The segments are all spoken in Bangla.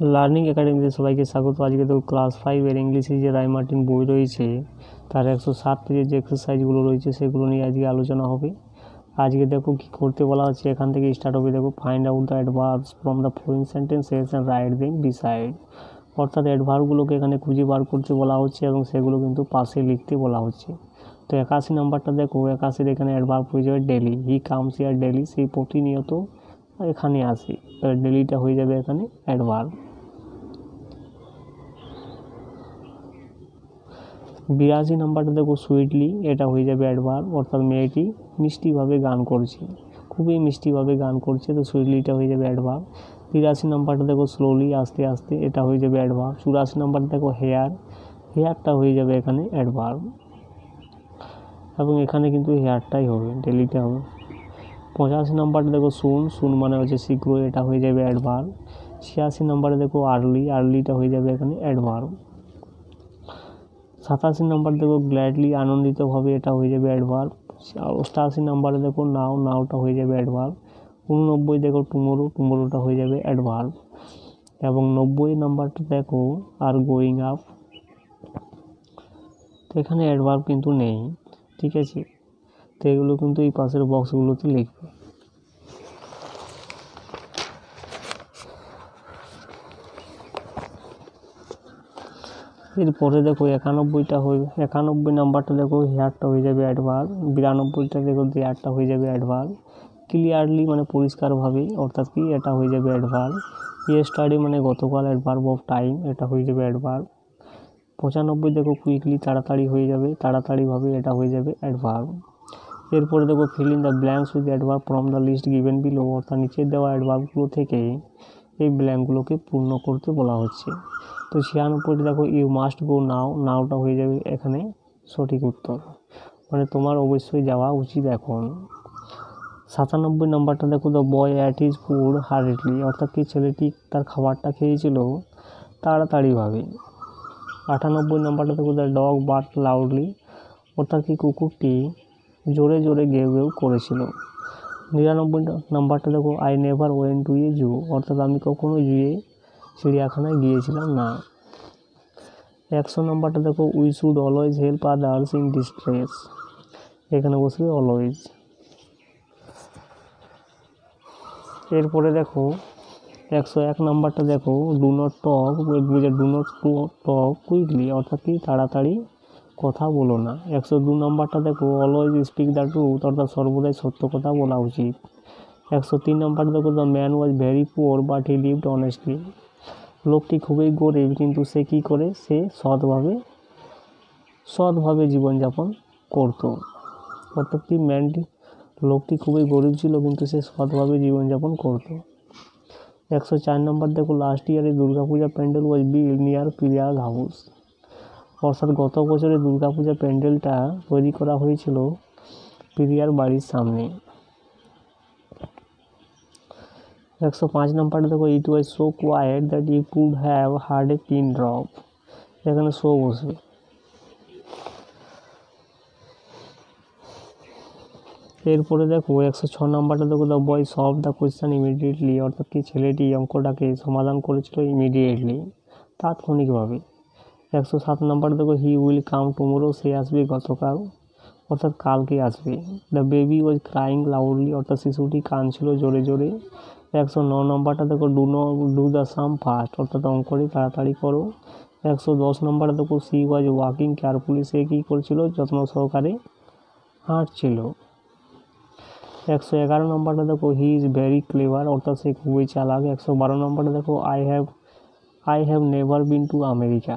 লার্নিং একাডেমিতে সবাইকে স্বাগত। আজকে তো ক্লাস 5-এর ইংলিশে যে রায়-মার্টিন বই রয়েছে তার 107 পেজের যে এক্সারসাইজগুলো রয়েছে সেগুলো নিয়ে আজকে আলোচনা হবে। আজকে দেখো কি করতে বলা হচ্ছে, এখান থেকে স্টার্ট হবে। দেখো, find out the adverbs from the following sentences and write them beside. অর্থাৎ অ্যাডভার্বগুলোকে এখানে খুঁজে বার করতে বলা হচ্ছে এবং সেগুলো কিন্তু পাশে লিখতে বলা হচ্ছে। তো 81 নাম্বারটা দেখো, 81-এর এখানে অ্যাডভার্ব হয়ে যাবে daily. He comes here daily, সেই প্রতিনিয়ত এখানে আসে। ডেলিটা হয়ে যাবে এখানে অ্যাডভার্ব। 82 নাম্বারটা দেখো, সুইটলি, এটা হয়ে যাবে অ্যাডভার্ব। অর্থাৎ মেয়েটি মিষ্টিভাবে গান করছে, খুবই মিষ্টিভাবে গান করছে, তো সুইটলিটা হয়ে যাবে অ্যাডভার্ব। 83 নাম্বারটা দেখো, স্লোলি, আস্তে আস্তে, এটা হয়ে যাবে অ্যাডভার্ব। 84 নাম্বারটা দেখো, হেয়ার, হেয়ারটা হয়ে যাবে এখানে অ্যাডভার্ব এবং এখানে কিন্তু হেয়ারটাই হবে, ডেলিটা হবে। 85 নাম্বারটা দেখো, সুন, সুন মানে হচ্ছে শীঘ্র, এটা হয়ে যাবে অ্যাডভার্ব। 86 নাম্বারে দেখো, আর্লি, আর্লিটা হয়ে যাবে এখানে অ্যাডভার্ব। 87 নাম্বার দেখো, গ্ল্যাডলি, আনন্দিতভাবে, এটা হয়ে যাবে অ্যাডভার্ব। 88 নাম্বারে দেখো, নাও, নাওটা হয়ে যাবে অ্যাডভার্ব। 89 দেখো, টুমোরো, টুমোরোটা হয়ে যাবে অ্যাডভার্ব। এবং 90 নাম্বারটা দেখো, আর গোয়িং আপ, তো এখানে অ্যাডভার্ব কিন্তু নেই, ঠিক আছে। তো এগুলো কিন্তু এই পাশের বক্সগুলোতে লিখবে। এরপরে দেখো 91 নাম্বারটা দেখো, হেয়ারটা হয়ে যাবে অ্যাডভার্ব। 92টা দেখো, দেয়ারটা হয়ে যাবে অ্যাডভার্ব। ক্লিয়ারলি মানে পরিষ্কারভাবে, অর্থাৎ কি, এটা হয়ে যাবে অ্যাডভার্ব। ইয়েস্টারডে মানে গতকাল, অ্যাডভার্ব অফ টাইম, এটা হয়ে যাবে অ্যাডভার্ব। 95 দেখো, কুইকলি, তাড়াতাড়ি হয়ে যাবে, তাড়াতাড়িভাবে, এটা হয়ে যাবে অ্যাডভার্ব। এরপরে দেখো, fill in the blanks with adverb from the list given below, অর্থাৎ নিচে দেওয়া অ্যাডভার্বগুলো থেকে এই ব্ল্যাঙ্কগুলোকে পূর্ণ করতে বলা হচ্ছে। তো 96 দেখো, ইউ মাস্ট গো নাও, নাওটা হয়ে যাবে এখানে সঠিক উত্তর, মানে তোমার অবশ্যই যাওয়া উচিত এখন। 97 নাম্বারটা দেখো, the boy at his food hardly, অর্থাৎ কি, ছেলেটি তার খাবারটা খেয়েছিল তাড়াতাড়িভাবে। 98 নাম্বারটা দেখো, দ্য ডগ বার্ক লাউডলি, অর্থাৎ কি, কুকুরটি জোরে জোরে গেউ গেউ করেছিল। 99 নাম্বারটা দেখো, আই নেভার ওয়েন্ট টু এ জু, অর্থাৎ আমি কখনো চিড়িয়াখানায় গিয়েছিলাম না। 100 নাম্বারটা দেখো, we should always help others in distress, এখানে বসবে অলওয়েজ। এরপরে দেখো 101 নাম্বারটা দেখো, ডু নট টক কুইকলি, অর্থাৎ কি, তাড়াতাড়ি কথা বলো না। 102 নাম্বারটা দেখো, অলওয়েজ স্পিক দ্য ট্রুথ, অর্থাৎ সর্বদাই সত্য কথা বলা উচিত। 103 নাম্বার দেখো, the man was very poor but he lived honestly, লোকটি খুবই গরিব কিন্তু সে কী করে, সে সৎভাবে জীবনযাপন করত। অর্থাৎ কি, লোকটি খুবই গরিব ছিল কিন্তু সে সৎভাবে জীবনযাপন করত। 104 নম্বর দেখো, লাস্ট ইয়ারে Durga Puja pandal was build near প্রিয়াজ house, অর্থাৎ গত বছরে দুর্গাপূজা প্যান্ডেলটা তৈরি করা হয়েছিল প্রিয়ার বাড়ির সামনে। 105 নাম্বারটা দেখো, it was so quiet that you could have heard a pin drop, এখানে শো বসবে। এরপরে দেখো 106 নাম্বারটা দেখো, the boy solve the question immediately, অর্থাৎ কি, ছেলেটি অঙ্কটাকে সমাধান করেছিল ইমিডিয়েটলি, তাৎক্ষণিকভাবে। 107 নাম্বার দেখো, হি উইল কাম টুমোরো, সে আসবে গতকাল, অর্থাৎ কালকে আসবে। The baby was crying loudly, অর্থাৎ শিশুটি কাঁদছিল জোরে জোরে। 109 নম্বরটা দেখো, ডু দ্য সাম ফাস্ট, অর্থাৎ অঙ্কটি তাড়াতাড়ি করো। 110 নম্বরটা দেখো, সি ওয়াজ ওয়াকিং কেয়ারফুলি, সে কী করছিল, যত্ন সহকারে হাঁটছিল। 111 নম্বরটা দেখো, হি ইজ ভেরি ক্লেভার, অর্থাৎ সে খুবই চালাক। 112 নম্বরটা দেখো, I have never been to America.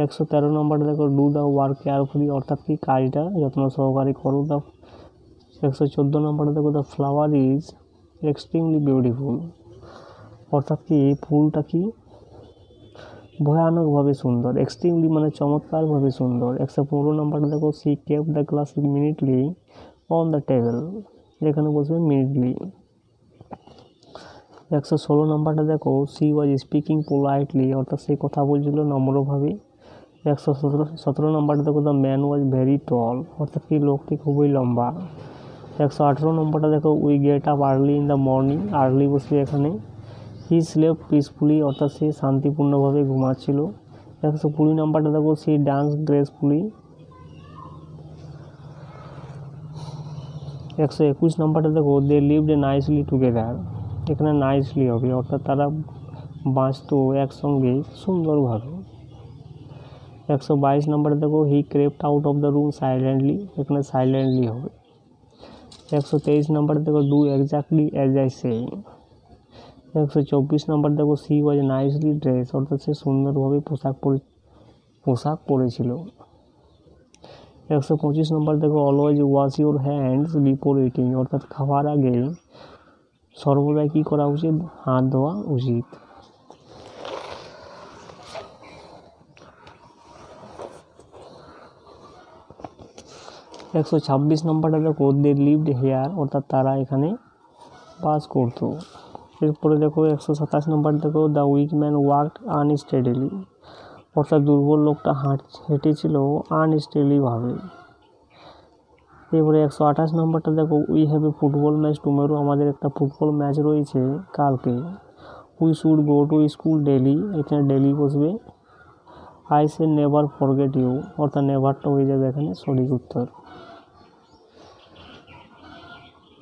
113 নম্বরটা দেখো, ডু দ্য ওয়ার্ক কেয়ারফুলি, অর্থাৎ কি, কাজটা যত্ন সহকারে করো। 114 নম্বরটা দেখো, the flower is extremely beautiful, অর্থাৎ কি, এই ফুলটা কি, ভয়ানকভাবে সুন্দর। এক্সট্রিমলি মানে চমৎকারভাবে সুন্দর। 115 নম্বরটা দেখো, she kept the glass minutely on the table, এখানে বসবে মিনিটলি। 116 নম্বরটা দেখো, সি ওয়াজ স্পিকিং পোলাইটলি, অর্থাৎ সে কথা বলছিল নম্রভাবে। 117 নম্বরটা দেখো, the man was very tall, অর্থাৎ কি, লোকটি খুবই লম্বা। 118 নম্বরটা দেখো, we get up early in the morning, early বসবে এখানে। হি স্লেপ্ট পিসফুলি, অর্থাৎ সে শান্তিপূর্ণভাবে ঘুমাচ্ছিল। 120 নাম্বারটা দেখো, সি ডান্স গ্রেসফুলি। 121 নাম্বারটা দেখো, দে লিভড নাইসলি টুগেদার। এখানে নাইসলি হবে, অর্থাৎ তারা বাঁচত একসঙ্গে সুন্দরভাবে। 122 নাম্বারে দেখো, he crept out of the room silently. এখানে সাইলেন্টলি হবে। 123 নাম্বারে দেখো, do exactly as I say. 124 number দেখো, সি ওয়াজ নাইসলি ড্রেস, অর্থাৎ সে সুন্দরভাবে পোশাক পরেছিল। 125 নম্বর দেখো, always wash your hands before eating, অর্থাৎ খাওয়ার আগে সর্বদাই কী করা উচিত? হাত ধোয়া উচিত। 126 নম্বরটা দেখো, দে লিভড হেয়ার, অর্থাৎ তারা এখানে বাস করতো। এরপরে দেখো 127 নম্বর দেখো, the weak man walked unsteadily, অর্থাৎ দুর্বল লোকটা হেঁটেছিল আনস্টেডিলিভাবে। এরপরে 128 নম্বরটা দেখো, we have a football match tomorrow, আমাদের একটা ফুটবল ম্যাচ রয়েছে কালকে। We should go to school daily, এখানে ডেলি বসবে। I say never forget you, অর্থাৎ নেভারটা হয়ে যাবে এখানে সঠিক উত্তর।